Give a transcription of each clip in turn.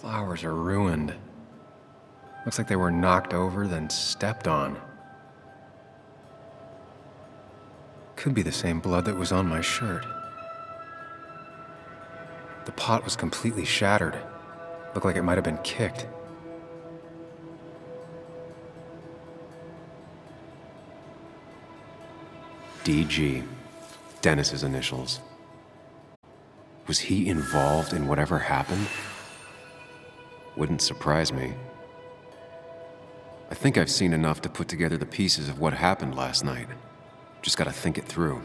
flowers are ruined. Looks like they were knocked over, then stepped on. Could be the same blood that was on my shirt. The pot was completely shattered. Looked like it might have been kicked. DG. Dennis's initials. Was he involved in whatever happened? Wouldn't surprise me. I think I've seen enough to put together the pieces of what happened last night. Just gotta think it through.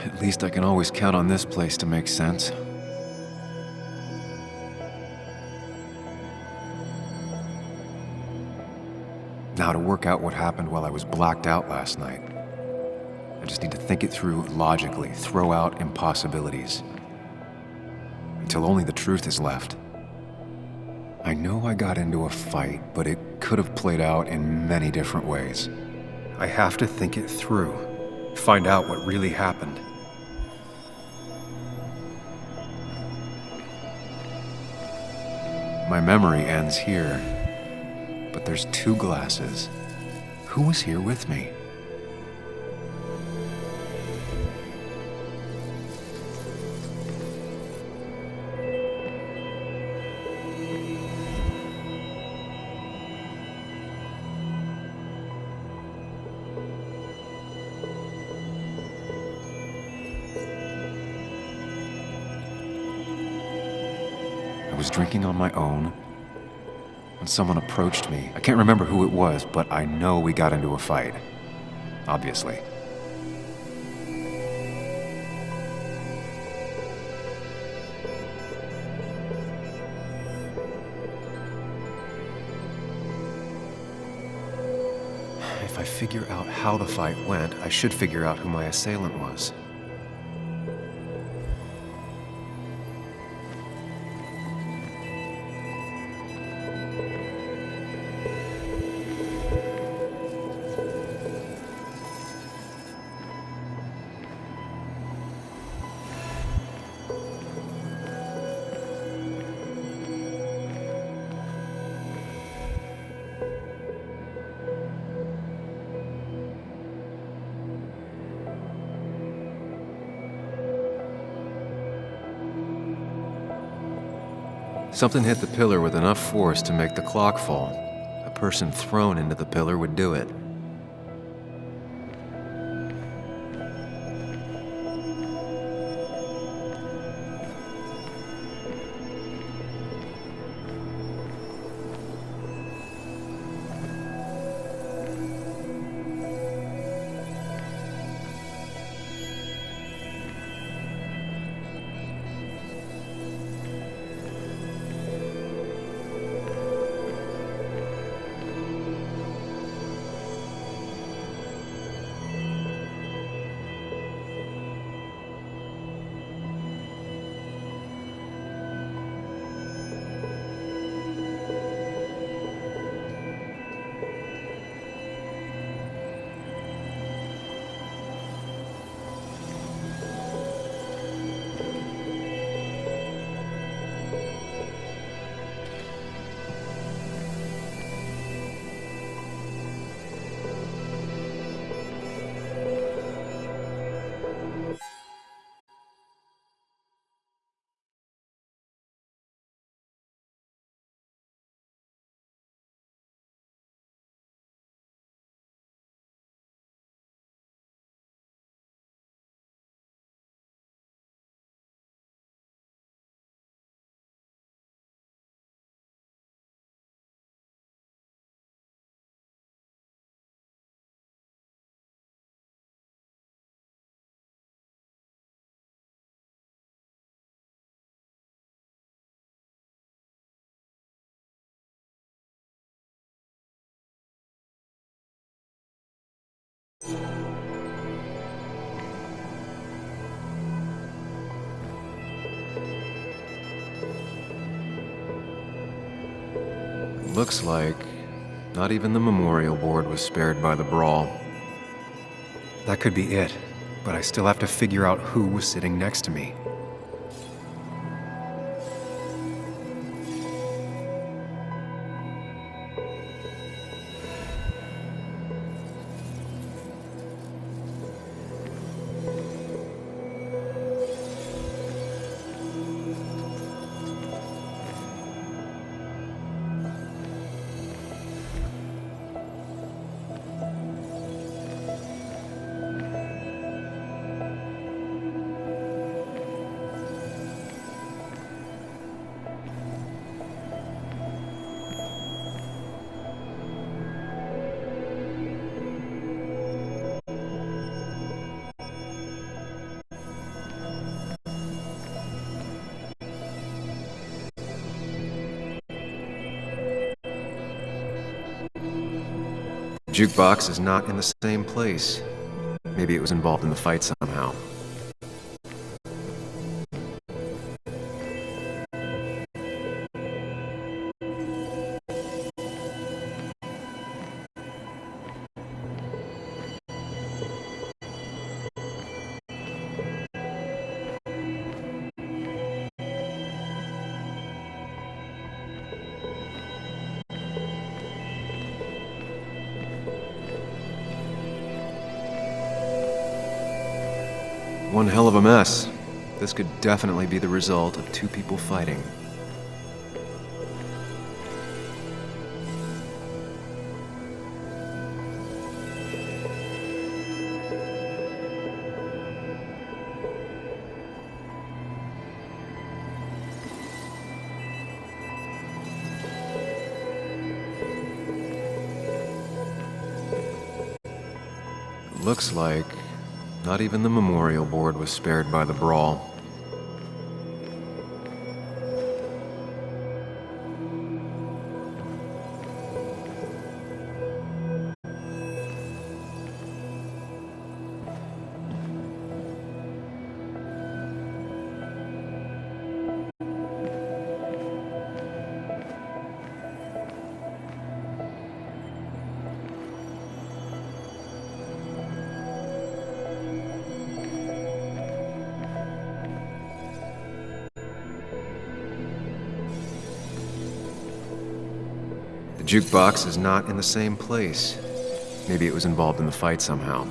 At least I can always count on this place to make sense. Now to work out what happened while I was blacked out last night. I just need to think it through logically, throw out impossibilities. Until only the truth is left. I know I got into a fight, but it could have played out in many different ways. I have to think it through, find out what really happened. My memory ends here, but there's 2 glasses. Who was here with me? I was drinking on my own when someone approached me. I can't remember who it was, but I know we got into a fight. Obviously. If I figure out how the fight went, I should figure out who my assailant was. Something hit the pillar with enough force to make the clock fall. A person thrown into the pillar would do it. Looks like not even the memorial board was spared by the brawl. That could be it, but I still have to figure out who was sitting next to me. Jukebox is not in the same place. Maybe it was involved in the fight somehow. One hell of a mess. This could definitely be the result of two people fighting. It looks like not even the memorial board was spared by the brawl. The jukebox is not in the same place. Maybe it was involved in the fight somehow.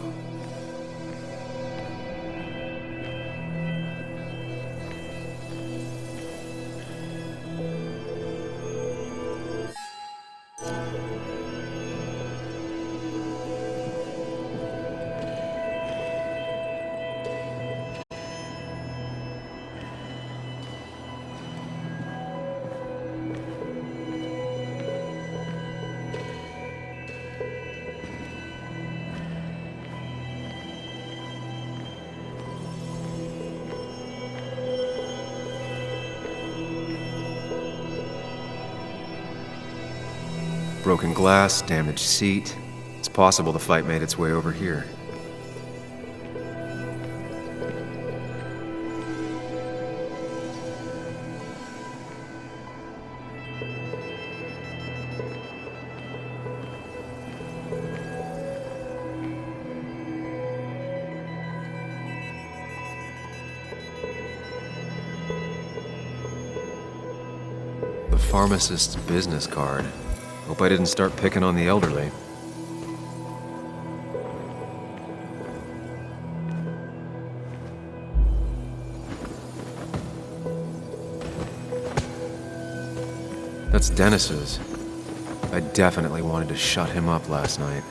Broken glass, damaged seat. It's possible the fight made its way over here. The pharmacist's business card. Hope I didn't start picking on the elderly. That's Dennis's. I definitely wanted to shut him up last night.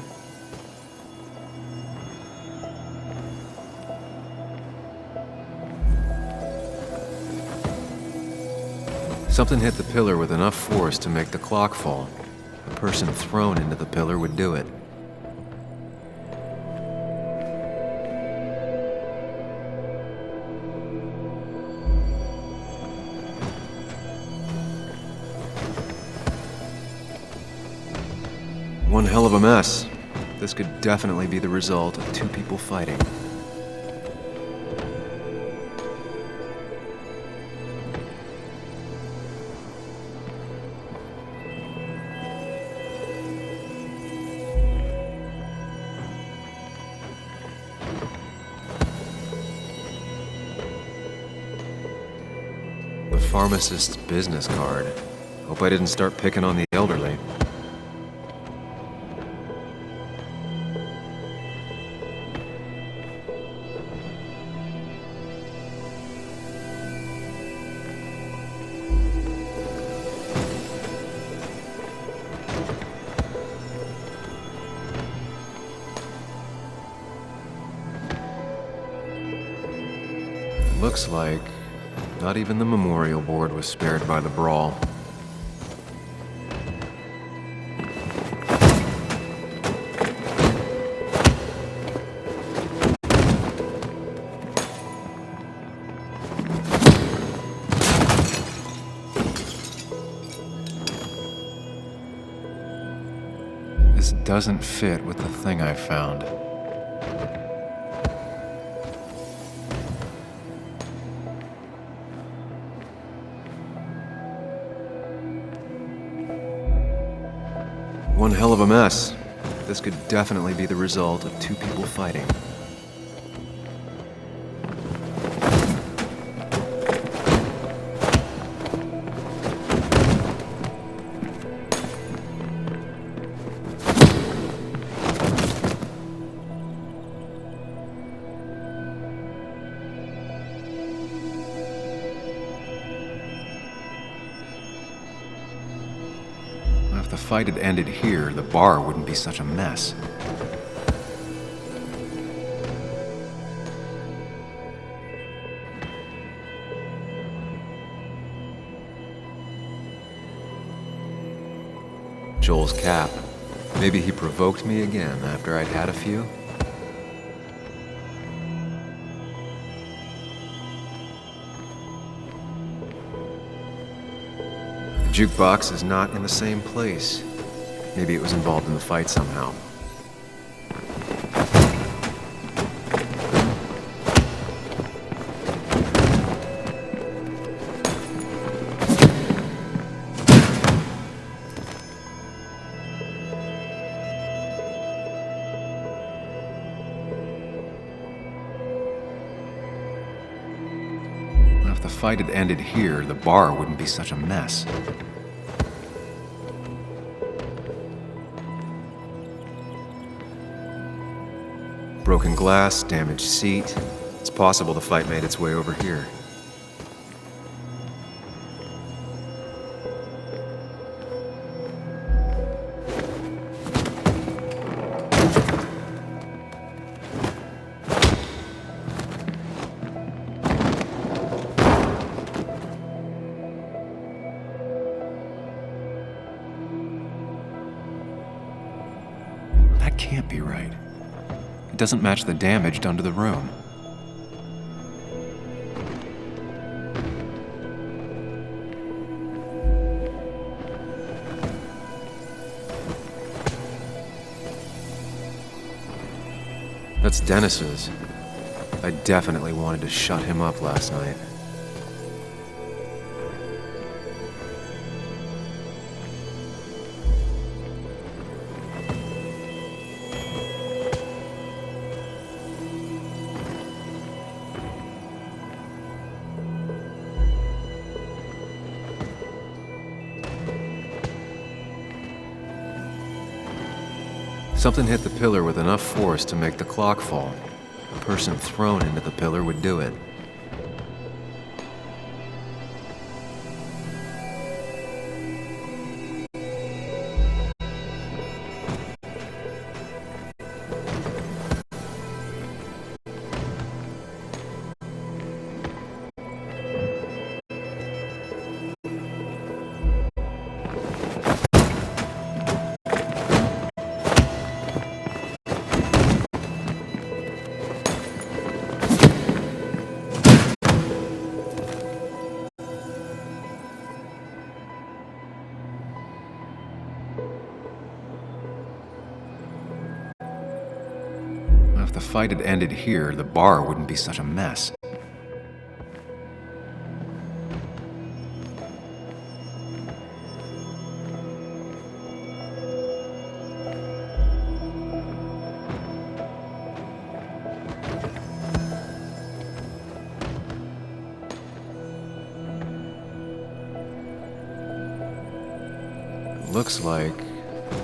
Something hit the pillar with enough force to make the clock fall. The person thrown into the pillar would do it. One hell of a mess. This could definitely be the result of two people fighting. pharmacist's business card. Hope I didn't start picking on the elderly. Looks like not even the memorial board was spared by the brawl. This doesn't fit with the thing I found. One hell of a mess. This could definitely be the result of two people fighting. If the fight had ended here, the bar wouldn't be such a mess. Joel's cap. Maybe he provoked me again after I'd had a few? The jukebox is not in the same place. Maybe it was involved in the fight somehow. If the fight had ended here, the bar wouldn't be such a mess. Broken glass, damaged seat. It's possible the fight made its way over here. That can't be right. It doesn't match the damage done to the room. That's Dennis's. I definitely wanted to shut him up last night. Something hit the pillar with enough force to make the clock fall. A person thrown into the pillar would do it. If the fight had ended here, the bar wouldn't be such a mess. Looks like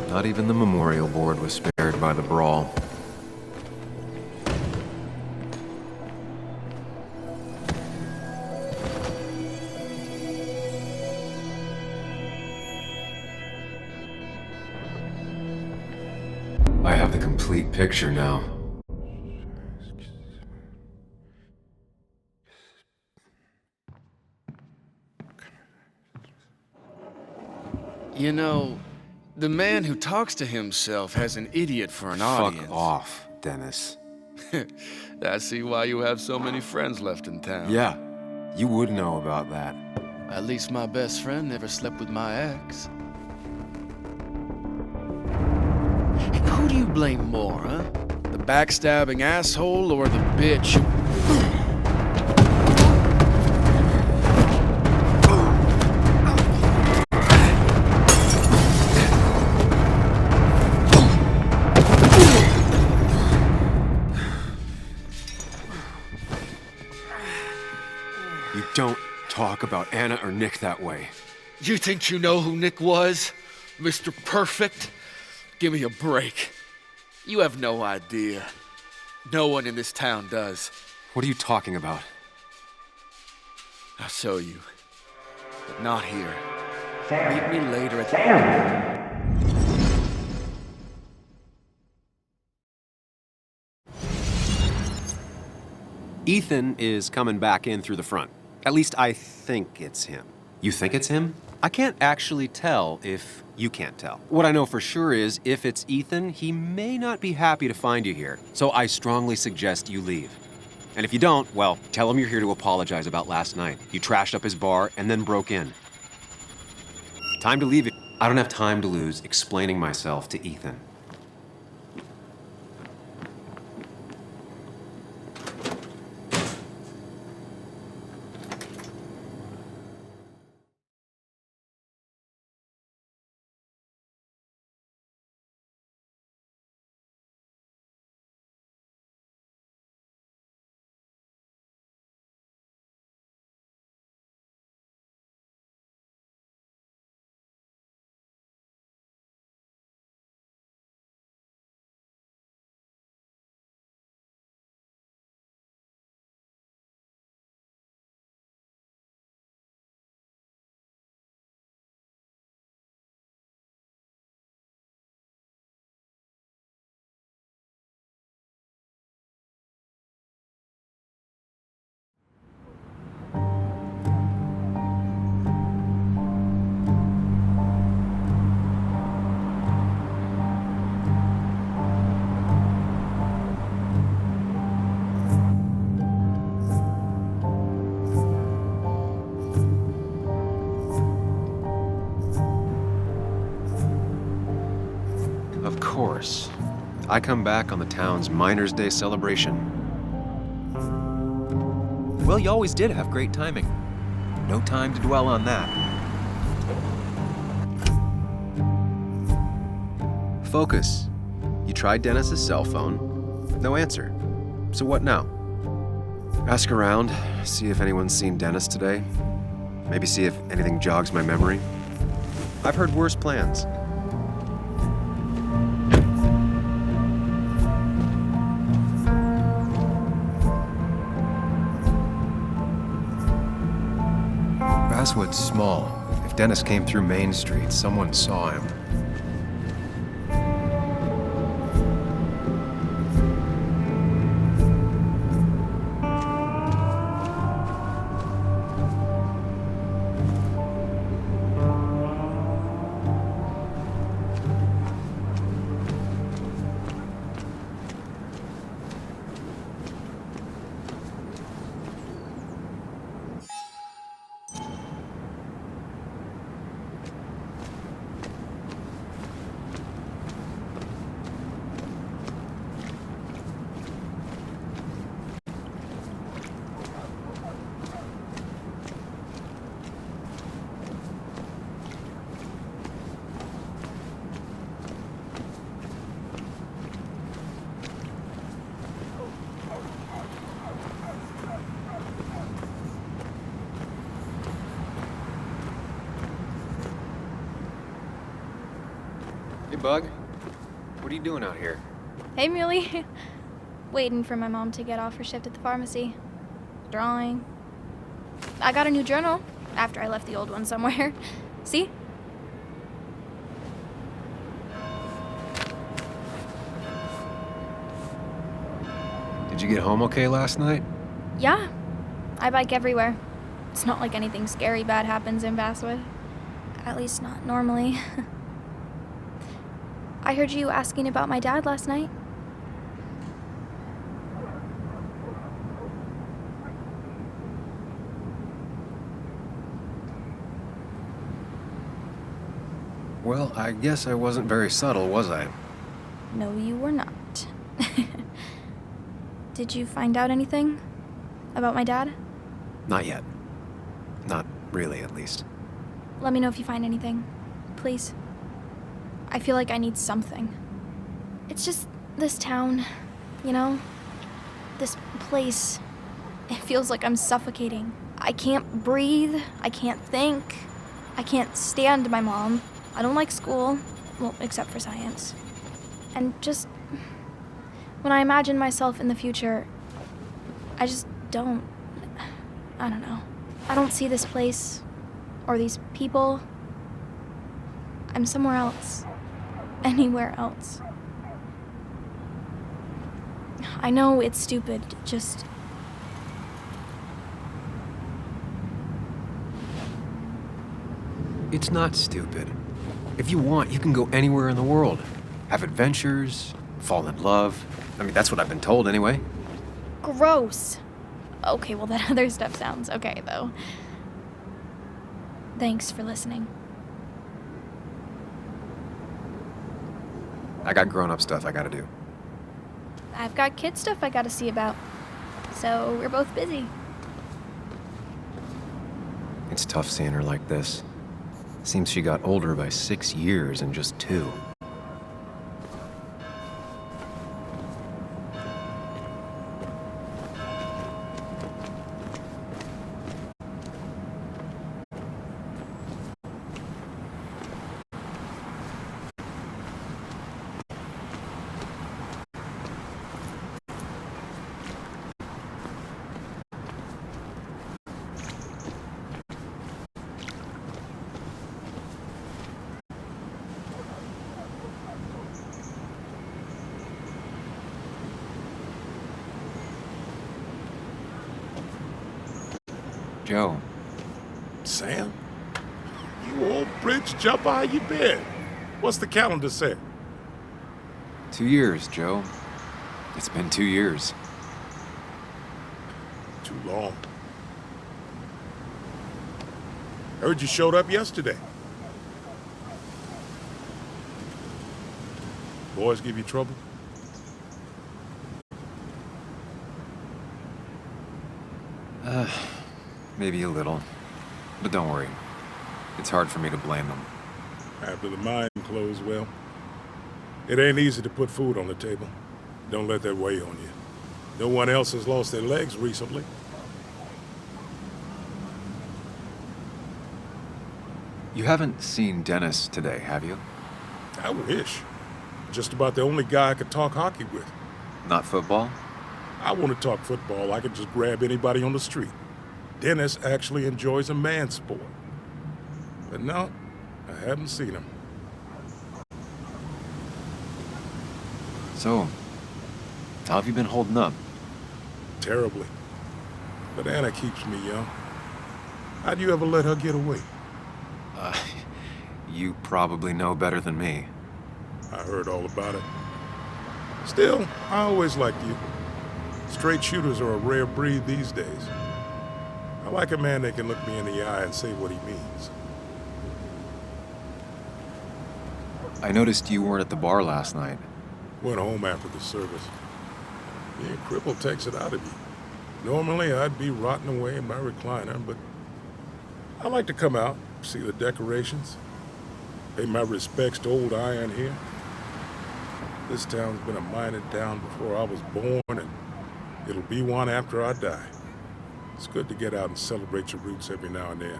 not even the memorial board was spared by the brawl. I have the complete picture now. You know, the man who talks to himself has an idiot for an audience. Fuck off, Dennis. I see why you have so many friends left in town. Yeah, you would know about that. At least my best friend never slept with my ex. Who do you blame more, huh? The backstabbing asshole or the bitch who... You don't talk about Anna or Nick that way. You think you know who Nick was? Mr. Perfect? Give me a break. You have no idea. No one in this town does. What are you talking about? I'll show you. But not here. Meet me later at the... Ethan is coming back in through the front. At least I think it's him. You think it's him? I can't actually tell if you can't tell. What I know for sure is if it's Ethan, he may not be happy to find you here. So I strongly suggest you leave. And if you don't, well, tell him you're here to apologize about last night. You trashed up his bar and then broke in. Time to leave. I don't have time to lose explaining myself to Ethan. Of course. I come back on the town's Miners' Day celebration. Well, you always did have great timing. No time to dwell on that. Focus. You tried Dennis's cell phone. No answer. So what now? Ask around, see if anyone's seen Dennis today. Maybe see if anything jogs my memory. I've heard worse plans. Basswood's small. If Dennis came through Main Street, someone saw him. Hey, Bug. What are you doing out here? Hey, Muley. Waiting for my mom to get off her shift at the pharmacy. Drawing. I got a new journal after I left the old one somewhere. See? Did you get home okay last night? Yeah. I bike everywhere. It's not like anything scary bad happens in Basswood. At least not normally. I heard you asking about my dad last night. Well, I guess I wasn't very subtle, was I? No, you were not. Did you find out anything about my dad? Not yet. Not really, at least. Let me know if you find anything. Please. I feel like I need something. It's just this town, you know? This place. It feels like I'm suffocating. I can't breathe. I can't think. I can't stand my mom. I don't like school. Well, except for science. And just... when I imagine myself in the future, I just don't... I don't know. I don't see this place. Or these people. I'm somewhere else. Anywhere else. I know it's stupid, just... It's not stupid. If you want, you can go anywhere in the world. Have adventures, fall in love. I mean, that's what I've been told anyway. Gross. Okay, well, that other stuff sounds okay, though. Thanks for listening. I got grown-up stuff I gotta do. I've got kid stuff I gotta see about. So we're both busy. It's tough seeing her like this. Seems she got older by 6 years in just 2. Joe, Sam? You old bridge jumper, how you been? What's the calendar say? 2 years, Joe. It's been 2 years. Too long. Heard you showed up yesterday. Boys give you trouble? Maybe a little. But don't worry. It's hard for me to blame them. After the mine closed, well, it ain't easy to put food on the table. Don't let that weigh on you. No one else has lost their legs recently. You haven't seen Dennis today, have you? I wish. Just about the only guy I could talk hockey with. Not football? I want to talk football. I could just grab anybody on the street. Dennis actually enjoys a man's sport. But no, I haven't seen him. So, how have you been holding up? Terribly. But Anna keeps me young. How'd you ever let her get away? You probably know better than me. I heard all about it. Still, I always liked you. Straight shooters are a rare breed these days. I like a man that can look me in the eye and say what he means. I noticed you weren't at the bar last night. Went home after the service. Being crippled takes it out of you. Normally, I'd be rotting away in my recliner, but I like to come out, see the decorations, pay my respects to old Iron here. This town's been a mining town before I was born, and it'll be one after I die. It's good to get out and celebrate your roots every now and then.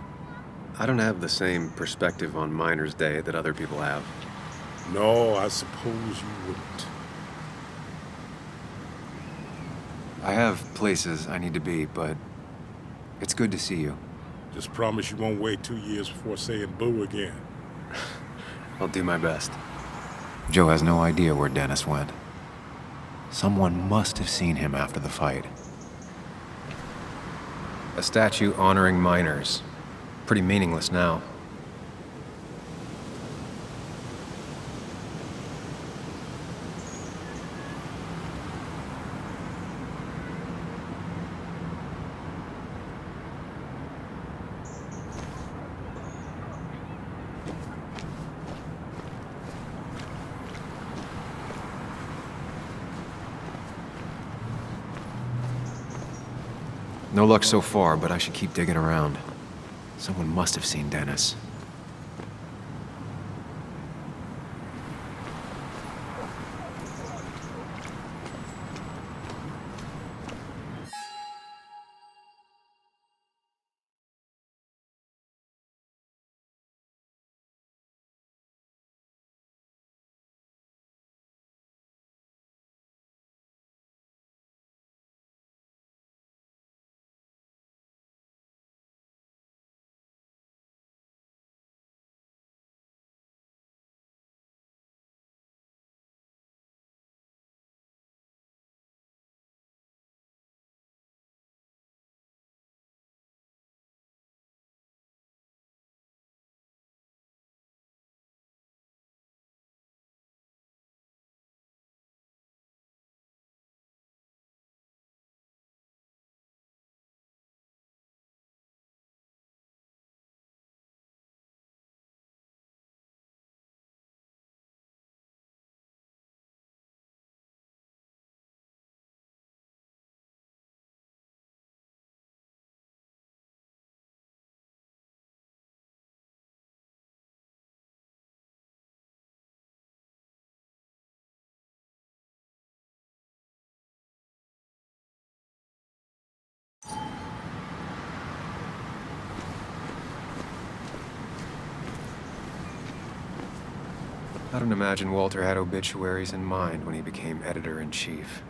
I don't have the same perspective on Miners' Day that other people have. No, I suppose you wouldn't. I have places I need to be, but it's good to see you. Just promise you won't wait 2 years before saying boo again. I'll do my best. Joe has no idea where Dennis went. Someone must have seen him after the fight. A statue honoring miners. Pretty meaningless now. No luck so far, but I should keep digging around. Someone must have seen Dennis. I don't imagine Walter had obituaries in mind when he became editor-in-chief.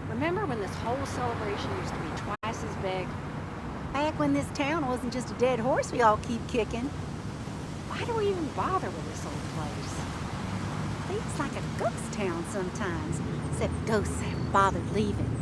Remember when this whole celebration used to be twice as big? Back when this town wasn't just a dead horse we all keep kicking. Why do we even bother with this old place? Feels like a ghost town sometimes, except ghosts haven't bothered leaving.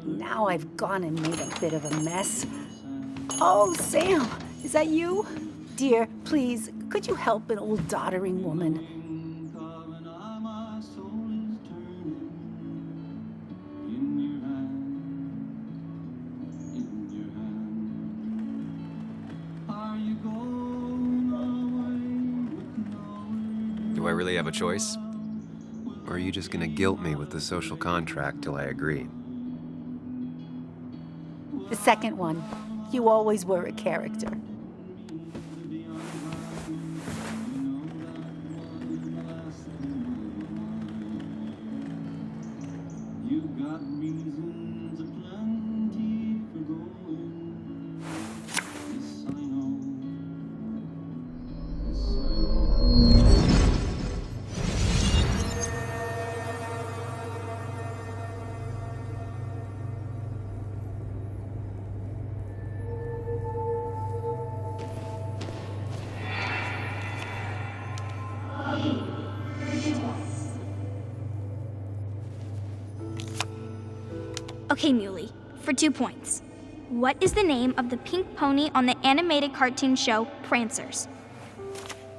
Now I've gone and made a bit of a mess. Oh, Sam, is that you? Dear, please, could you help an old doddering woman? Do I really have a choice? Or are you just gonna guilt me with the social contract till I agree? The second one. You always were a character. Okay, Muley, for 2 points. What is the name of the pink pony on the animated cartoon show Prancers?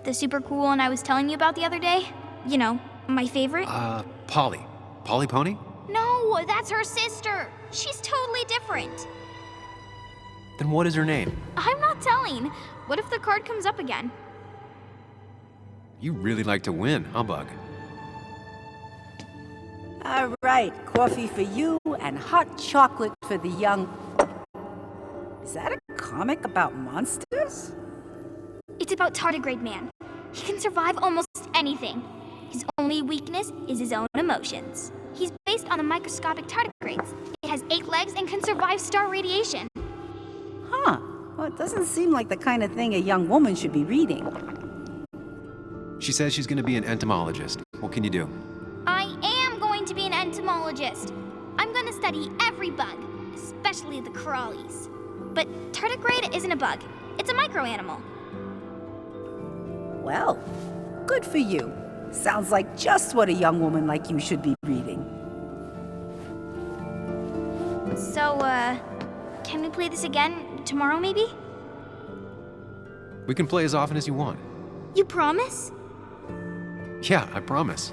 The super cool one I was telling you about the other day? You know, my favorite? Polly. Polly Pony? No, that's her sister. She's totally different. Then what is her name? I'm not telling. What if the card comes up again? You really like to win, huh, Bug? All right, coffee for you and hot chocolate for the young... Is that a comic about monsters? It's about Tardigrade Man. He can survive almost anything. His only weakness is his own emotions. He's based on the microscopic tardigrades. It has 8 legs and can survive star radiation. Huh. Well, it doesn't seem like the kind of thing a young woman should be reading. She says she's gonna be an entomologist. What can you do? I am going to be an entomologist. I'm going to study every bug, especially the crawlies. But tardigrade isn't a bug. It's a microanimal. Well, good for you. Sounds like just what a young woman like you should be reading. So, can we play this again tomorrow, maybe? We can play as often as you want. You promise? Yeah, I promise.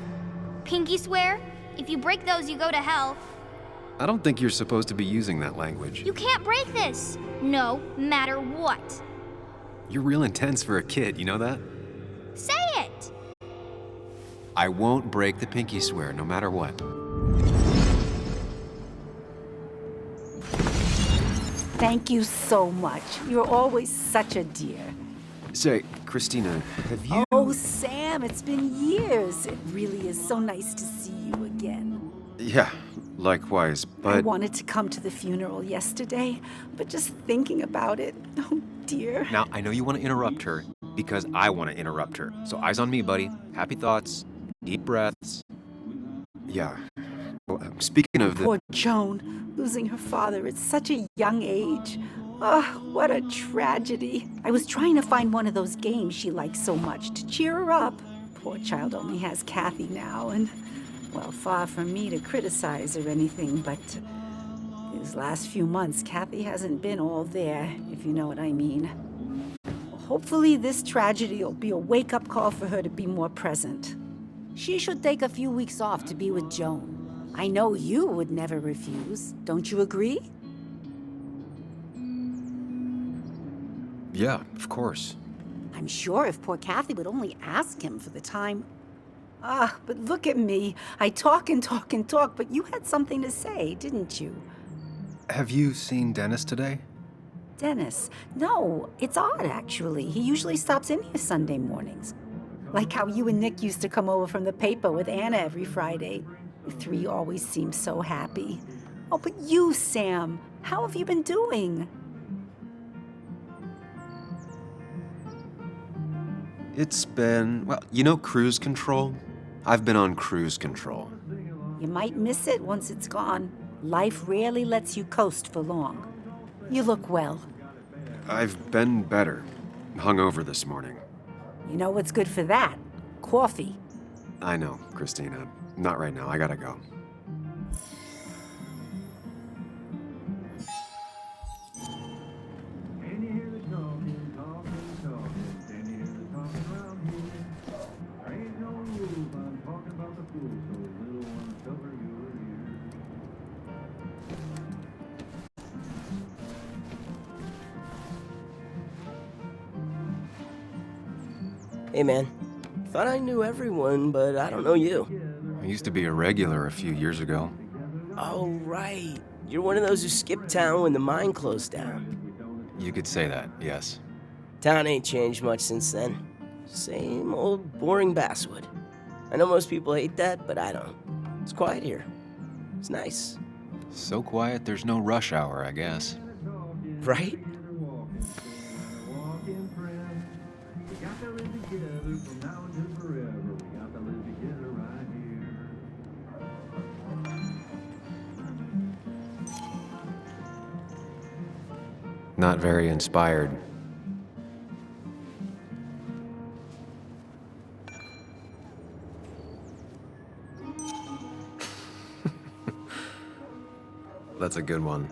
Pinky swear? If you break those, you go to hell. I don't think you're supposed to be using that language. You can't break this. No matter what. You're real intense for a kid, you know that? Say it. I won't break the pinky swear, no matter what. Thank you so much. You're always such a dear. Say, Christina, have you... Oh, Sam, it's been years. It really is so nice to see you again. Yeah, likewise, I but... wanted to come to the funeral yesterday, but just thinking about it, oh dear. Now, I know you want to interrupt her, because I want to interrupt her. So eyes on me, buddy. Happy thoughts, deep breaths. Yeah. Well, speaking of the... Poor Joan, losing her father at such a young age. Oh, what a tragedy. I was trying to find one of those games she likes so much to cheer her up. Poor child only has Kathy now, and, well, far from me to criticize or anything, but these last few months, Kathy hasn't been all there, if you know what I mean. Hopefully this tragedy will be a wake-up call for her to be more present. She should take a few weeks off to be with Joan. I know you would never refuse. Don't you agree? Yeah, of course. I'm sure if poor Kathy would only ask him for the time. Ah, but look at me. I talk and talk and talk, but you had something to say, didn't you? Have you seen Dennis today? Dennis? No, it's odd, actually. He usually stops in here Sunday mornings. Like how you and Nick used to come over from the paper with Anna every Friday. The 3 always seem so happy. Oh, but you, Sam, how have you been doing? It's been... well, you know cruise control? I've been on cruise control. You might miss it once it's gone. Life rarely lets you coast for long. You look well. I've been better. Hungover this morning. You know what's good for that? Coffee. I know, Christina. Not right now. I gotta go. Hey man, thought I knew everyone, but I don't know you. I used to be a regular a few years ago. Oh right, you're one of those who skipped town when the mine closed down. You could say that, yes. Town ain't changed much since then. Same old boring basswood. I know most people hate that, but I don't. It's quiet here. It's nice. So quiet there's no rush hour, I guess. Right? Not very inspired. That's a good one.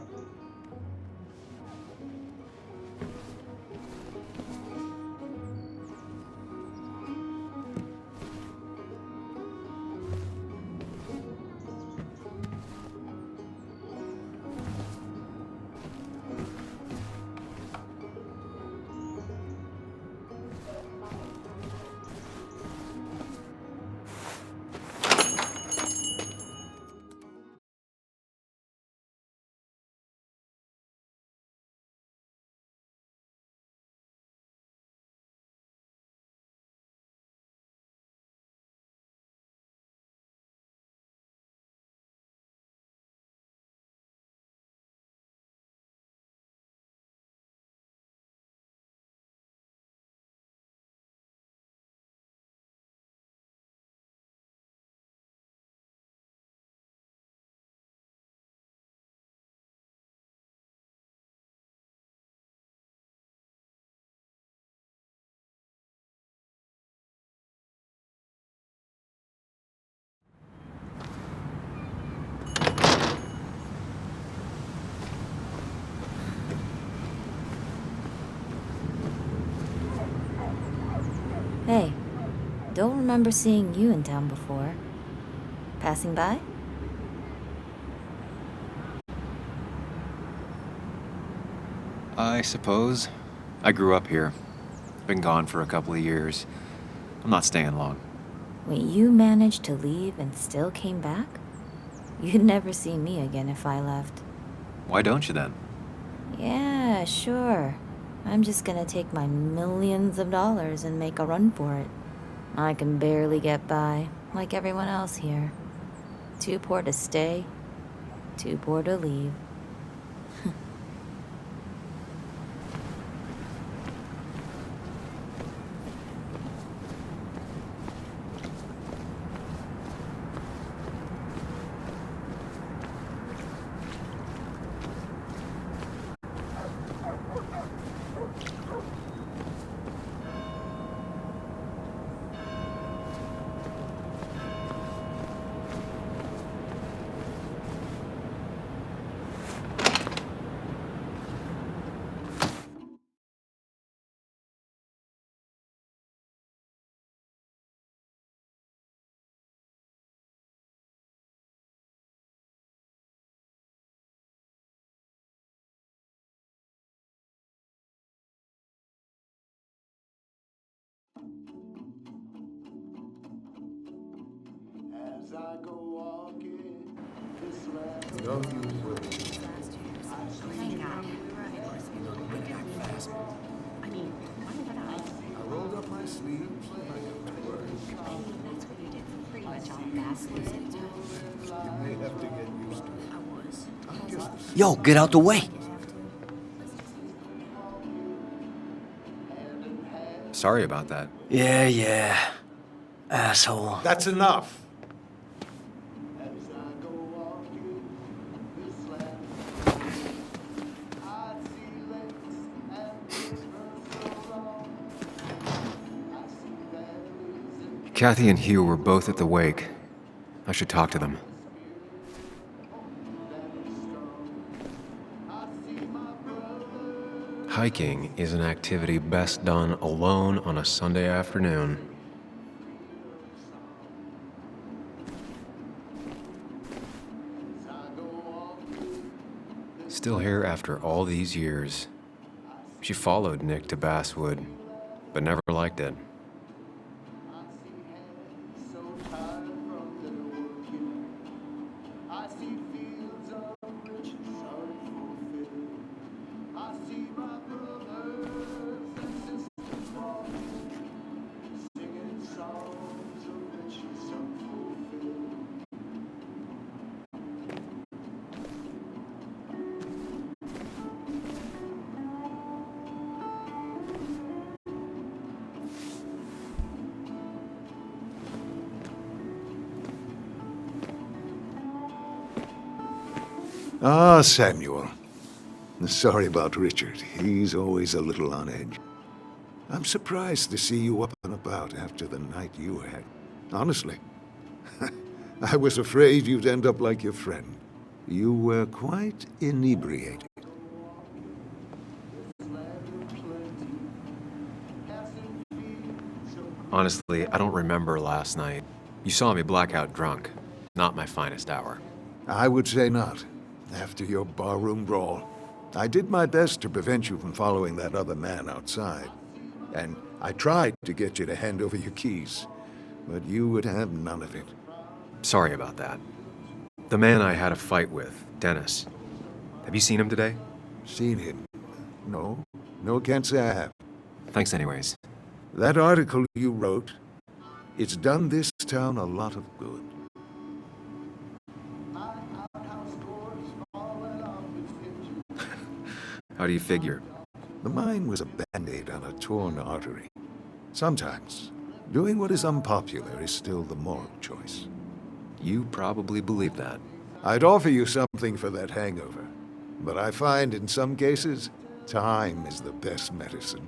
Hey, don't remember seeing you in town before. Passing by? I suppose. I grew up here. Been gone for a couple of years. I'm not staying long. Wait, you managed to leave and still came back? You'd never see me again if I left. Why don't you then? Yeah, sure. I'm just gonna take my millions of dollars and make a run for it. I can barely get by, like everyone else here. Too poor to stay, too poor to leave. Yo, get out the way. Sorry about that. Yeah. Asshole. That's enough. Kathy and Hugh were both at the wake. I should talk to them. Hiking is an activity best done alone on a Sunday afternoon. Still here after all these years. She followed Nick to Basswood, but never liked it. Ah, Samuel. Sorry about Richard. He's always a little on edge. I'm surprised to see you up and about after the night you had. Honestly. I was afraid you'd end up like your friend. You were quite inebriated. Honestly, I don't remember last night. You saw me blackout drunk. Not my finest hour. I would say not, after your barroom brawl. I did my best to prevent you from following that other man outside. And I tried to get you to hand over your keys, but you would have none of it. Sorry about that. The man I had a fight with, Dennis. Have you seen him today? Seen him? No. No, can't say I have. Thanks anyways. That article you wrote, it's done this town a lot of good. How do you figure? The mine was a band-aid on a torn artery. Sometimes, doing what is unpopular is still the moral choice. You probably believe that. I'd offer you something for that hangover, but I find in some cases, time is the best medicine.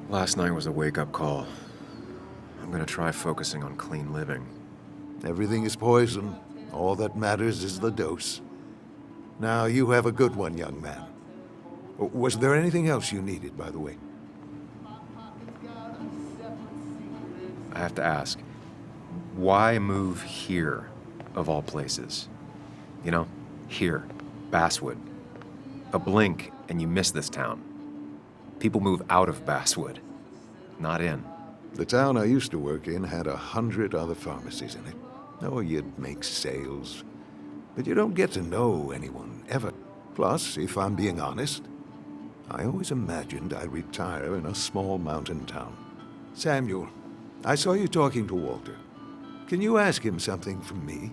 Last night was a wake-up call. I'm gonna try focusing on clean living. Everything is poison. All that matters is the dose. Now, you have a good one, young man. Was there anything else you needed, by the way? I have to ask, why move here, of all places? You know, here, Basswood. A blink and you miss this town. People move out of Basswood, not in. The town I used to work in had 100 other pharmacies in it. Oh, you'd make sales, but you don't get to know anyone, ever. Plus, if I'm being honest, I always imagined I'd retire in a small mountain town. Samuel, I saw you talking to Walter. Can you ask him something from me?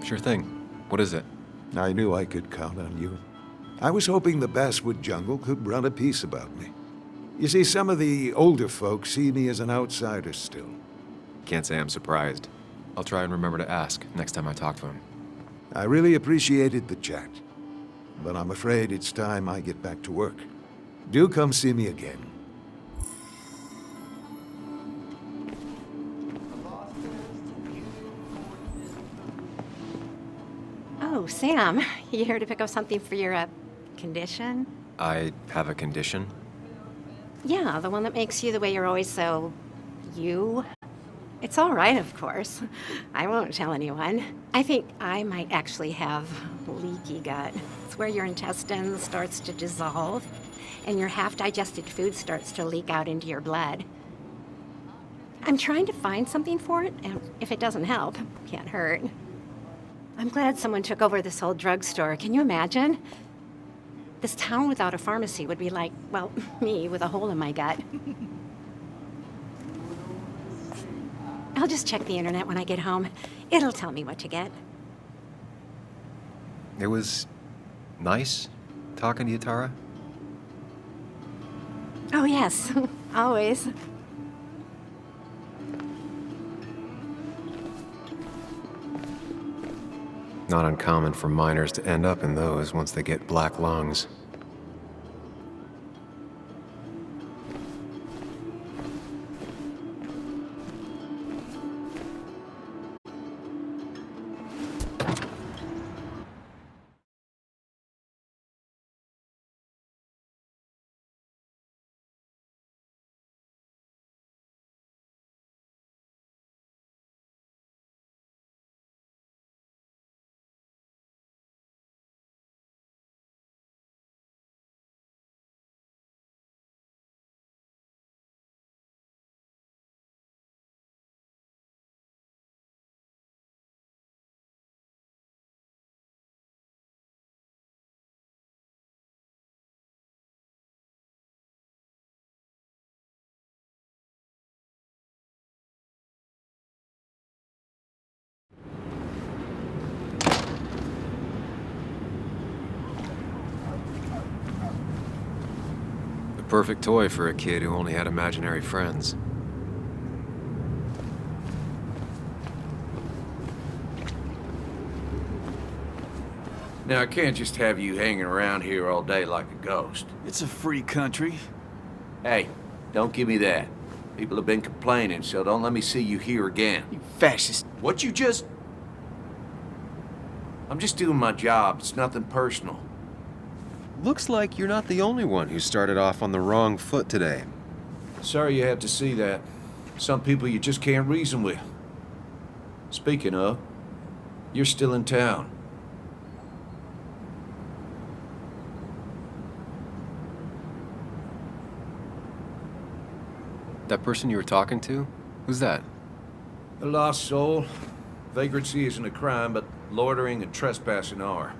Sure thing. What is it? I knew I could count on you. I was hoping the Basswood jungle could run a piece about me. You see, some of the older folks see me as an outsider still. Can't say I'm surprised. I'll try and remember to ask next time I talk to him. I really appreciated the chat, but I'm afraid it's time I get back to work. Do come see me again. Oh, Sam, you here to pick up something for your, condition? I have a condition? Yeah, the one that makes you the way you're always so... you? It's all right, of course. I won't tell anyone. I think I might actually have leaky gut. It's where your intestine starts to dissolve, and your half-digested food starts to leak out into your blood. I'm trying to find something for it, and if it doesn't help, can't hurt. I'm glad someone took over this old drugstore. Can you imagine? This town without a pharmacy would be like, well, me with a hole in my gut. I'll just check the internet when I get home. It'll tell me what to get. It was nice talking to you, Tara. Oh, yes. Always. Not uncommon for miners to end up in those once they get black lungs. The perfect toy for a kid who only had imaginary friends. Now, I can't just have you hanging around here all day like a ghost. It's a free country. Hey, don't give me that. People have been complaining, so don't let me see you here again. You fascist. What you just... I'm just doing my job. It's nothing personal. Looks like you're not the only one who started off on the wrong foot today. Sorry you had to see that. Some people you just can't reason with. Speaking of, you're still in town. That person you were talking to? Who's that? A lost soul. Vagrancy isn't a crime, but loitering and trespassing are.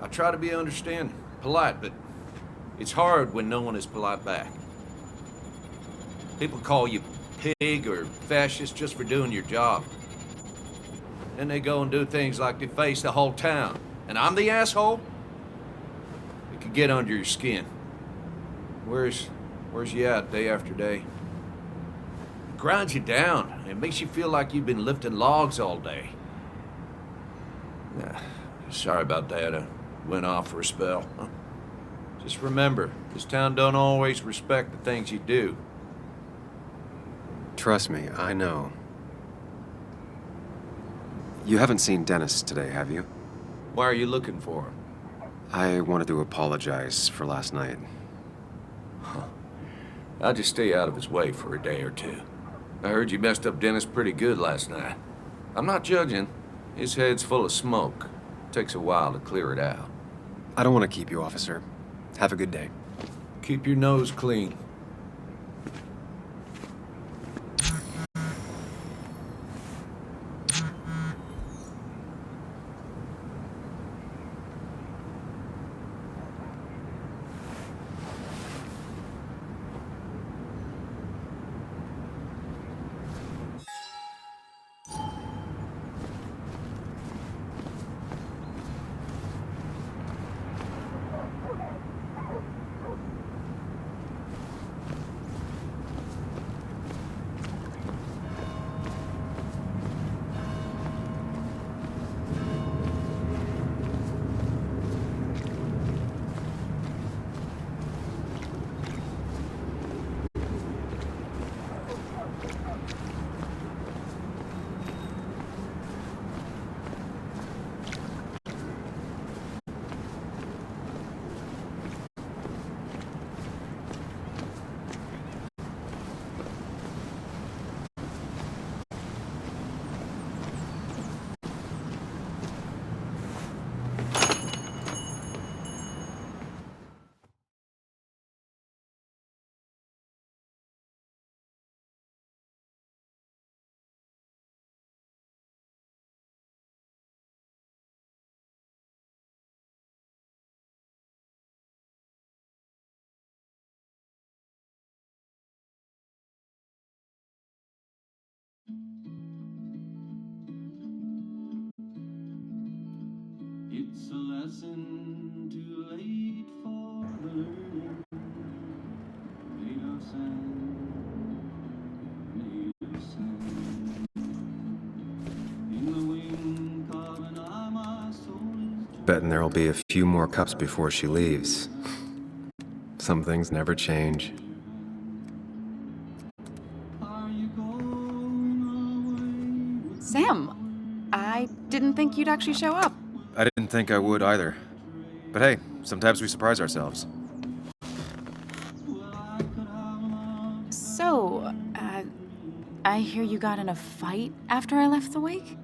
I try to be understanding, polite, but it's hard when no one is polite back. People call you pig or fascist just for doing your job. Then they go and do things like deface the whole town. And I'm the asshole? It could get under your skin. Where's you at day after day? It grinds you down. It makes you feel like you've been lifting logs all day. Sorry about that. I went off for a spell. Just remember, this town don't always respect the things you do. Trust me, I know. You haven't seen Dennis today, have you? Why are you looking for him? I wanted to apologize for last night. I'll just stay out of his way for a day or two. I heard you messed up Dennis pretty good last night. I'm not judging. His head's full of smoke. Takes a while to clear it out. I don't want to keep you, officer. Have a good day. Keep your nose clean. It's a lesson too late for the learning. Made of sand, made of sand. In the wink of an eye, my soul is Betting there'll be a few more cups before she leaves. Some things never change. Sam, I didn't think you'd actually show up. I didn't think I would either. But hey, sometimes we surprise ourselves. So, I hear you got in a fight after I left the wake?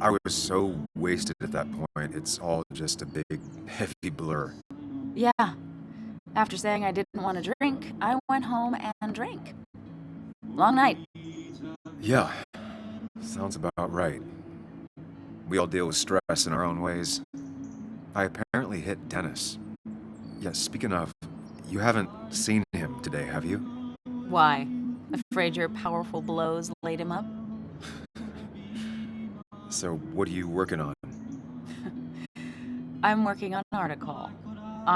I was so wasted at that point, it's all just a big, heavy blur. Yeah. After saying I didn't want to drink, I went home and drank. Long night. Yeah, sounds about right. We all deal with stress in our own ways. I apparently hit Dennis. Yeah, speaking of, you haven't seen him today, have you? Why? Afraid your powerful blows laid him up? So, what are you working on? I'm working on an article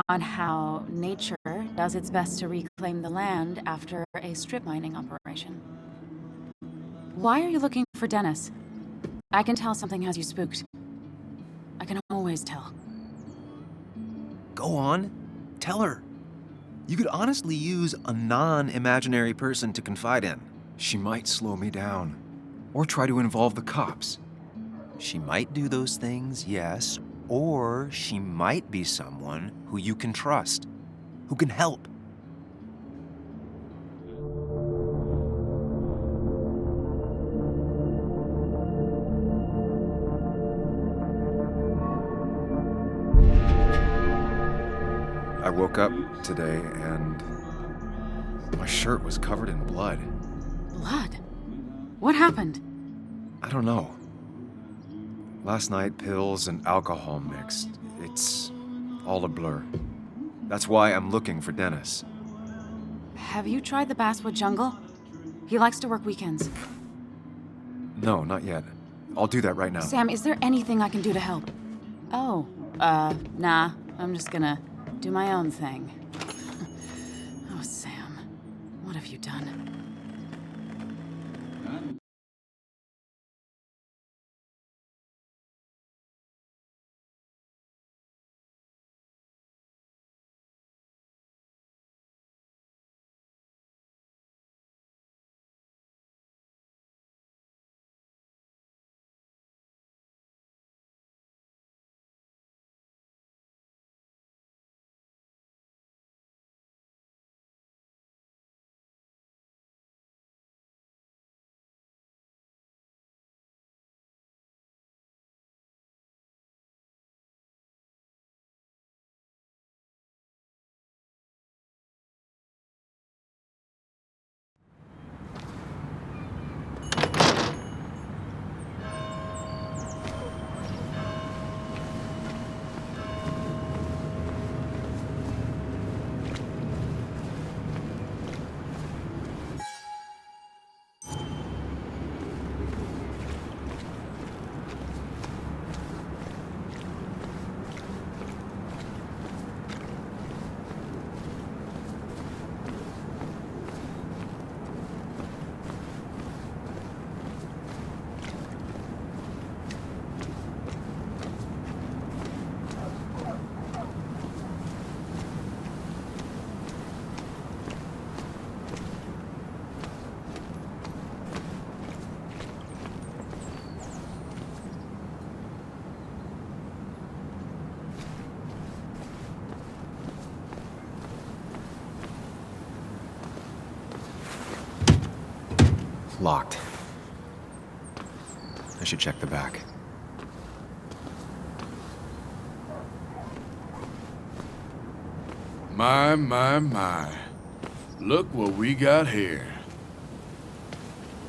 on how nature does its best to reclaim the land after a strip mining operation. Why are you looking for Dennis? I can tell something has you spooked. I can always tell. Go on. Tell her. You could honestly use a non-imaginary person to confide in. She might slow me down. Or try to involve the cops. She might do those things, yes. Or she might be someone who you can trust. Who can help. I woke up today and my shirt was covered in blood. Blood? What happened? I don't know. Last night, pills and alcohol mixed. It's all a blur. That's why I'm looking for Dennis. Have you tried the Basswood Jungle? He likes to work weekends. No, not yet. I'll do that right now. Sam, is there anything I can do to help? Oh, nah. I'm just gonna do my own thing. Oh, Sam. What have you done? Locked. I should check the back. My. Look what we got here.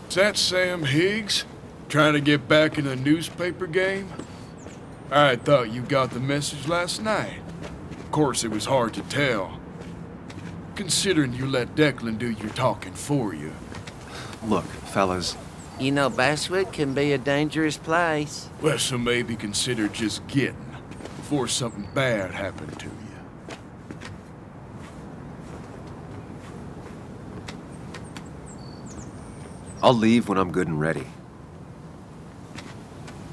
Is that Sam Higgs? Trying to get back in the newspaper game? I thought you got the message last night. Of course, it was hard to tell, considering you let Declan do your talking for you. Look, fellas. You know, Basswood can be a dangerous place. Well, so maybe consider just getting before something bad happened to you. I'll leave when I'm good and ready.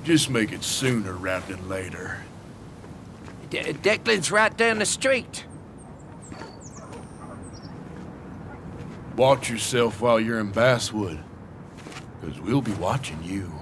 Just make it sooner rather than later. Declan's right down the street. Watch yourself while you're in Basswood, because we'll be watching you.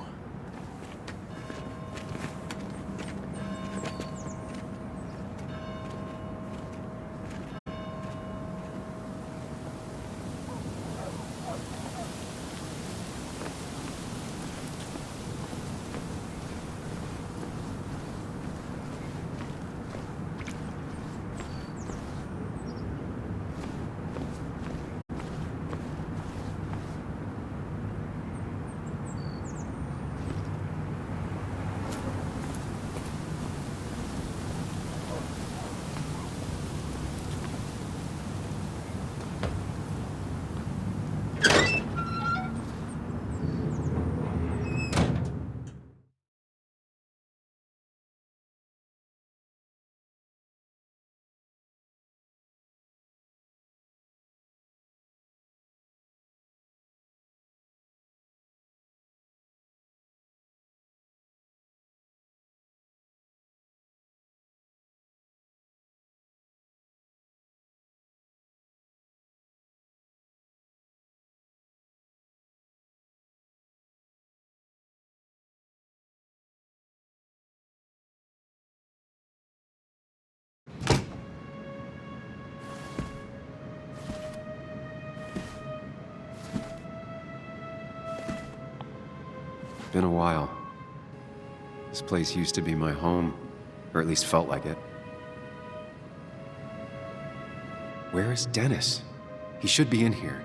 been a while. This place used to be my home, or at least felt like it. Where is Dennis? He should be in here.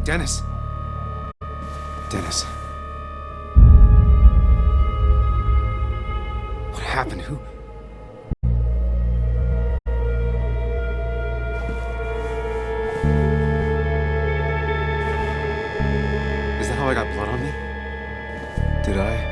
Dennis! Dennis. What happened? Who? Is that how I got blood on me? Did I?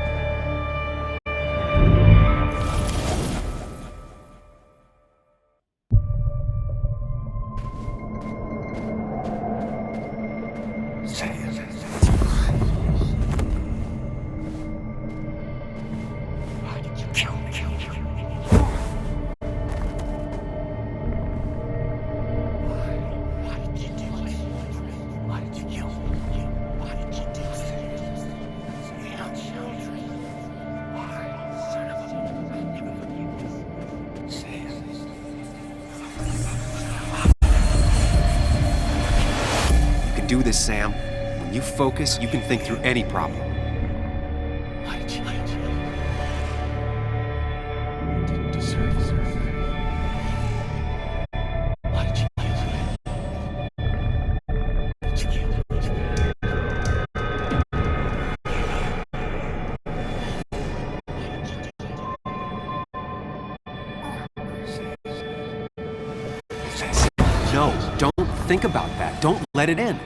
Do this, Sam. When you focus, you can think through any problem. No, don't think about that. Don't let it in.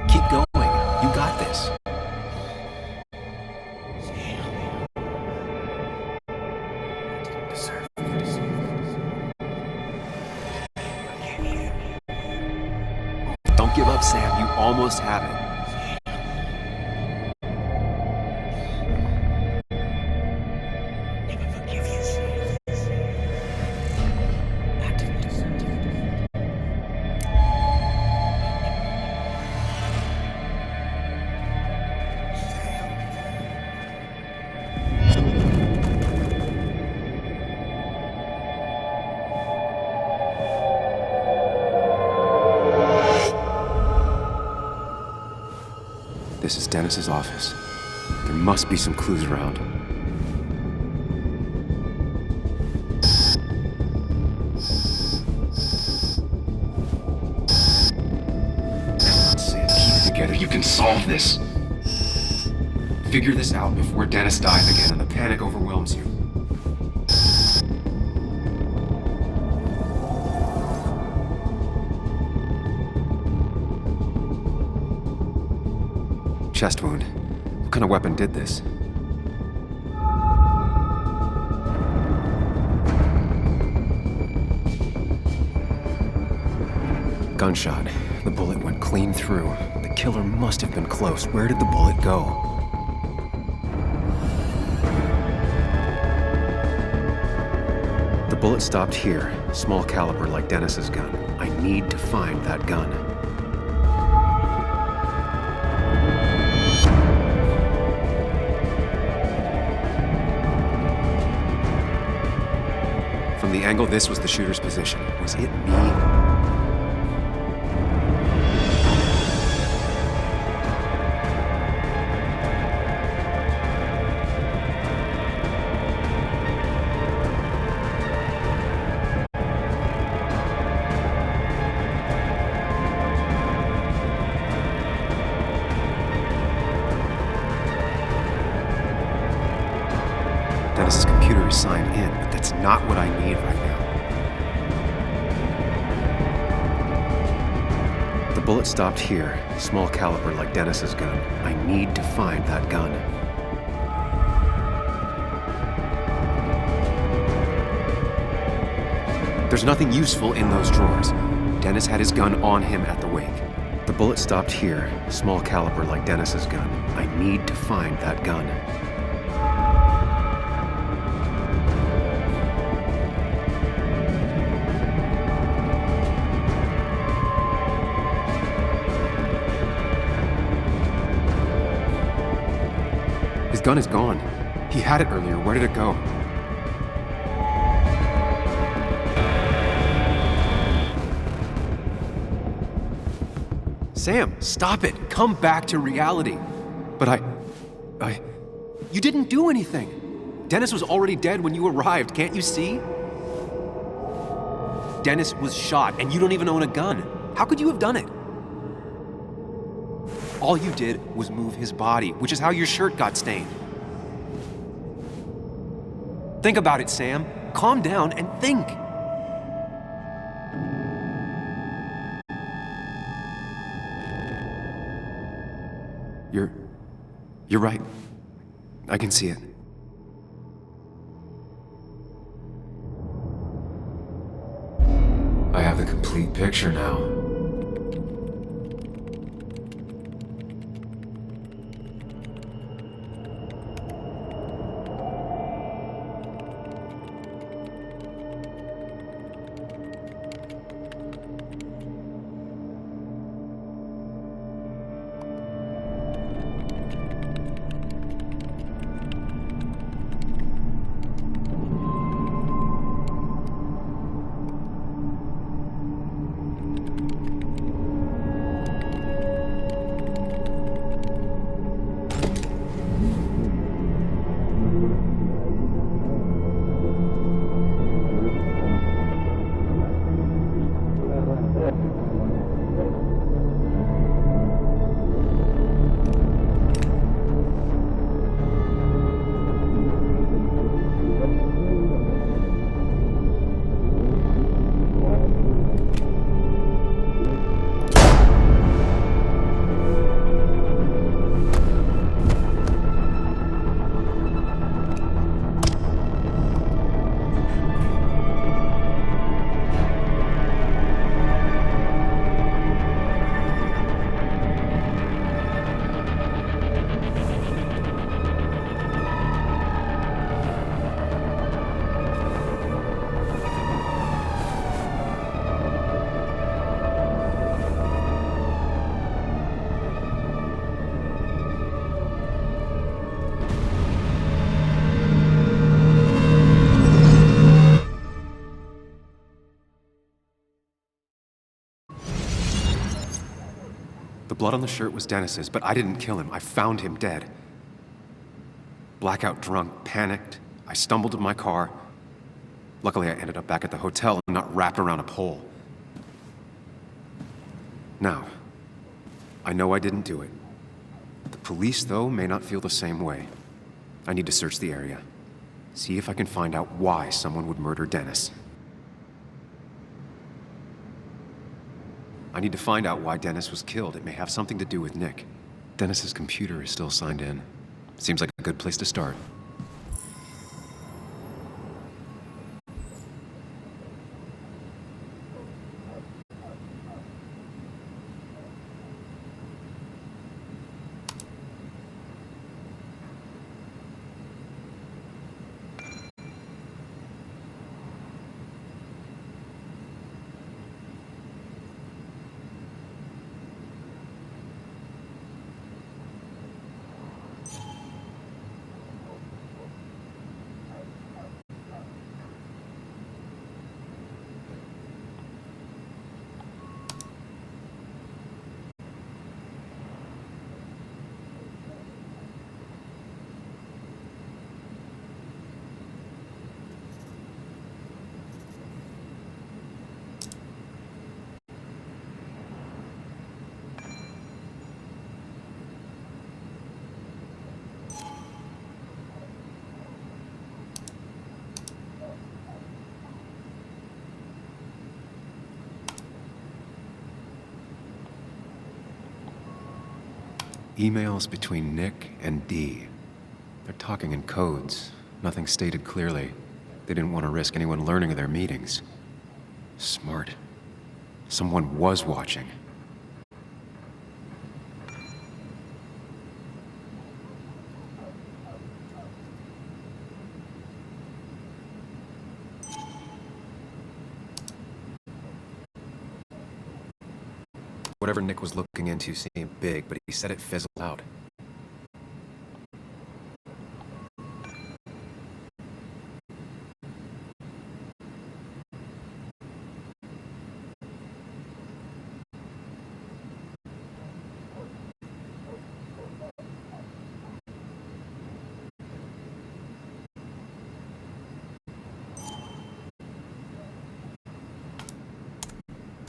Keep going. You got this. Don't give up, Sam. You almost have it. This is Dennis's office. There must be some clues around. Sam, keep it together. You can solve this. Figure this out before Dennis dies again and the panic overwhelms you. Chest wound. What kind of weapon did this? Gunshot. The bullet went clean through. The killer must have been close. Where did the bullet go? The bullet stopped here. Small caliber like Dennis's gun. I need to find that gun. From the angle this was the shooter's position. Was it me? Dennis's computer. computer is signed in, but that's not what I need right now. The bullet stopped here, small caliber like Dennis's gun. I need to find that gun. There's nothing useful in those drawers. Dennis had his gun on him at the wake. The bullet stopped here, small caliber like Dennis's gun. I need to find that gun. His gun is gone. He had it earlier. Where did it go? Sam, stop it! Come back to reality! But you didn't do anything! Dennis was already dead when you arrived, can't you see? Dennis was shot, and you don't even own a gun. How could you have done it? All you did was move his body, which is how your shirt got stained. Think about it, Sam. Calm down and think. You're right. I can see it. I have the complete picture now. The blood on the shirt was Dennis's, but I didn't kill him. I found him dead. Blackout drunk, panicked. I stumbled to my car. Luckily, I ended up back at the hotel and not wrapped around a pole. Now, I know I didn't do it. The police, though, may not feel the same way. I need to search the area. See if I can find out why someone would murder Dennis. I need to find out why Dennis was killed. It may have something to do with Nick. Dennis's computer is still signed in. Seems like a good place to start. Emails between Nick and Dee. They're talking in codes. Nothing stated clearly. They didn't want to risk anyone learning of their meetings. Smart. Someone was watching. Whatever Nick was looking into seemed big, but he said it fizzled out.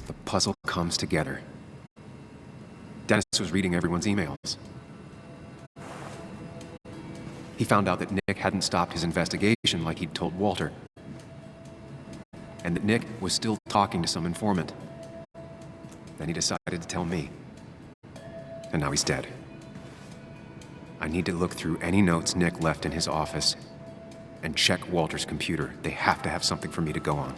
The puzzle comes together. Dennis was reading everyone's emails. He found out that Nick hadn't stopped his investigation like he'd told Walter. And that Nick was still talking to some informant. Then he decided to tell me. And now he's dead. I need to look through any notes Nick left in his office and check Walter's computer. They have to have something for me to go on.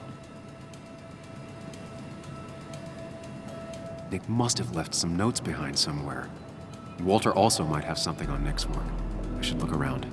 Nick must have left some notes behind somewhere. Walter also might have something on Nick's work. I should look around.